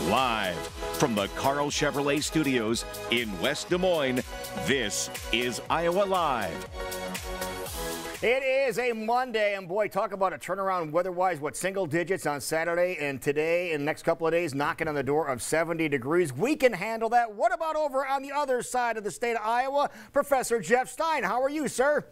Live from the Carl Chevrolet Studios in West Des Moines, this is Iowa Live. It is a Monday, and boy, talk about a turnaround weather-wise. Single digits on Saturday, and today and the next couple of days knocking on the door of 70 degrees. We can handle that. What about over on the other side of the state of Iowa? Professor Jeff Stein, how are you, sir?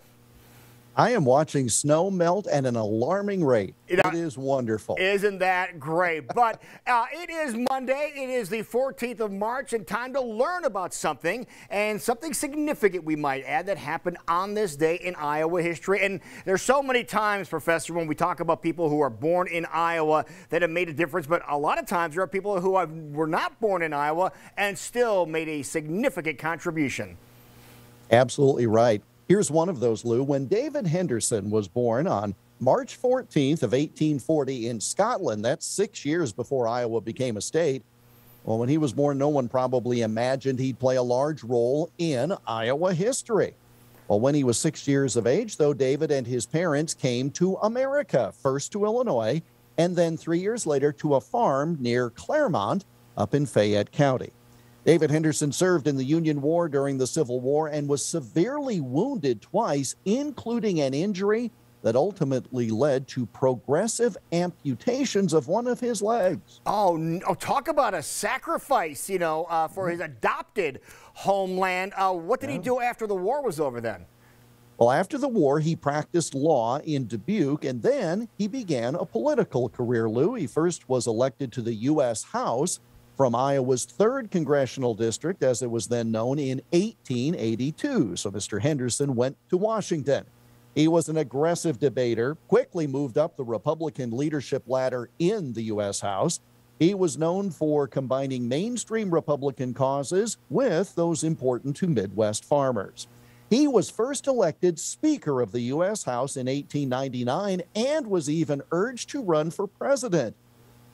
I am watching snow melt at an alarming rate. It is wonderful. Isn't that great? But it is Monday. It is the 14th of March, and time to learn about something, and something significant, we might add, that happened on this day in Iowa history. And there's so many times, Professor, when we talk about people who are born in Iowa that have made a difference, but a lot of times there are people who were not born in Iowa and still made a significant contribution. Absolutely right. Here's one of those, Lou. When David Henderson was born on March 14th of 1840 in Scotland, that's 6 years before Iowa became a state. Well, when he was born, no one probably imagined he'd play a large role in Iowa history. Well, when he was 6 years of age, though, David and his parents came to America, first to Illinois, and then 3 years later to a farm near Claremont up in Fayette County. David Henderson served in the Union War during the Civil War and was severely wounded twice, including an injury that ultimately led to progressive amputations of one of his legs. Oh, no. Talk about a sacrifice, for his adopted homeland. What did he do after the war was over then? Well, after the war, he practiced law in Dubuque, and then he began a political career, Lou. He first was elected to the U.S. House from Iowa's 3rd Congressional District, as it was then known, in 1882. So Mr. Henderson went to Washington. He was an aggressive debater, quickly moved up the Republican leadership ladder in the U.S. House. He was known for combining mainstream Republican causes with those important to Midwest farmers. He was first elected Speaker of the U.S. House in 1899 and was even urged to run for president.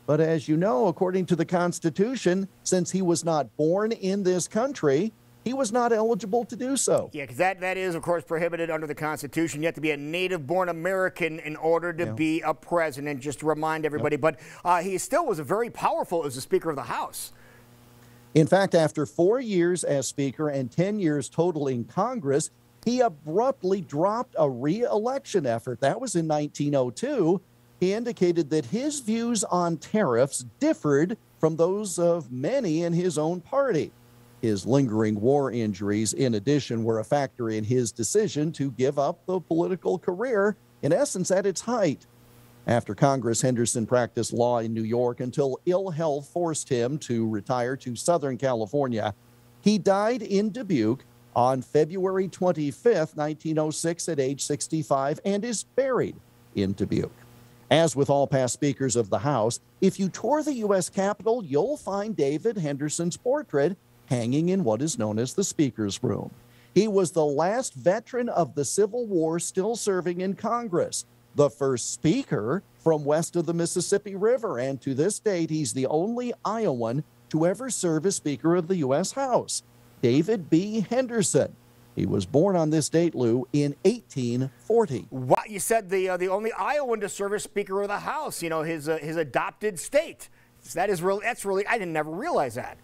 But as you know, according to the Constitution, since he was not born in this country, he was not eligible to do so. Yeah, because that is, of course, prohibited under the Constitution. You have to be a native-born American in order to be a president, just to remind everybody. But he still was very powerful as the Speaker of the House. In fact, after 4 years as Speaker and 10 years total in Congress, he abruptly dropped a re-election effort. That was in 1902. He indicated that his views on tariffs differed from those of many in his own party. His lingering war injuries, in addition, were a factor in his decision to give up the political career, in essence, at its height. After Congress, Henderson practiced law in New York until ill health forced him to retire to Southern California. He died in Dubuque on February 25th, 1906, at age 65, and is buried in Dubuque. As with all past speakers of the House, if you tour the U.S. Capitol, you'll find David Henderson's portrait hanging in what is known as the Speaker's Room. He was the last veteran of the Civil War still serving in Congress, the first speaker from west of the Mississippi River, and to this date, he's the only Iowan to ever serve as Speaker of the U.S. House, David B. Henderson. He was born on this date, Lou, in 1840. What you said, the only Iowan to serve as Speaker of the House, his adopted state. That's really, I didn't never realize that.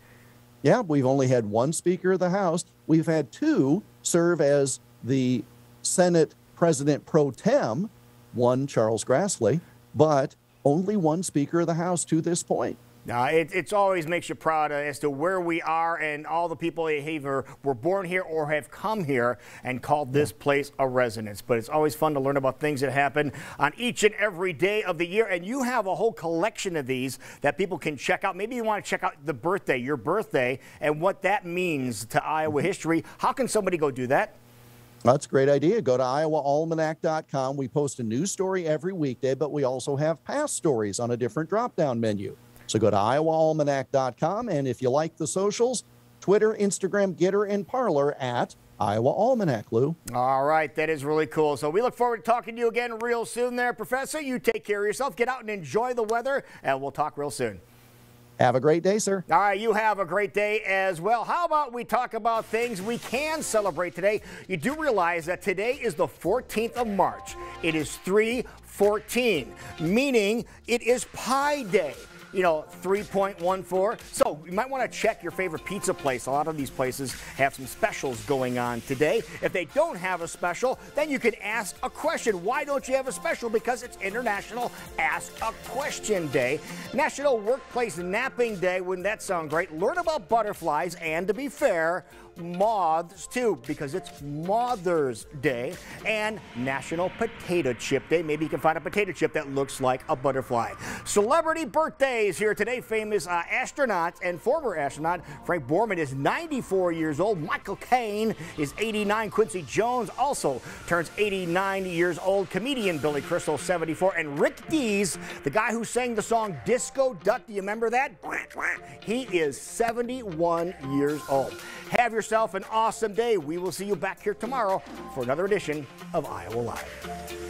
Yeah, we've only had one Speaker of the House. We've had two serve as the Senate President pro tem, one Charles Grassley, but only one Speaker of the House to this point. It always makes you proud as to where we are and all the people who either were born here or have come here and called this place a residence. But it's always fun to learn about things that happen on each and every day of the year. And you have a whole collection of these that people can check out. Maybe you want to check out your birthday, and what that means to Iowa history. How can somebody go do that? That's a great idea. Go to iowaalmanac.com. We post a new story every weekday, but we also have past stories on a different drop-down menu. So go to iowaalmanac.com, and if you like the socials, Twitter, Instagram, Getter, and Parler at Iowa Almanac, Lou. All right, that is really cool. So we look forward to talking to you again real soon there, Professor. You take care of yourself. Get out and enjoy the weather, and we'll talk real soon. Have a great day, sir. All right, you have a great day as well. How about we talk about things we can celebrate today? You do realize that today is the 14th of March. It is 3/14, meaning it is Pi Day. 3.14. So you might want to check your favorite pizza place. A lot of these places have some specials going on today. If they don't have a special, then you can ask a question. Why don't you have a special? Because it's International Ask a Question Day. National Workplace Napping Day. Wouldn't that sound great? Learn about butterflies and, to be fair, moths too, because it's Mother's Day. And National Potato Chip Day. Maybe you can find a potato chip that looks like a butterfly. Celebrity birthdays here today. Famous astronaut and former astronaut Frank Borman is 94 years old. Michael Caine is 89. Quincy Jones also turns 89 years old. Comedian Billy Crystal, 74. And Rick Dees, the guy who sang the song Disco Duck, do you remember that? He is 71 years old. Have yourself an awesome day. We will see you back here tomorrow for another edition of Iowa Live.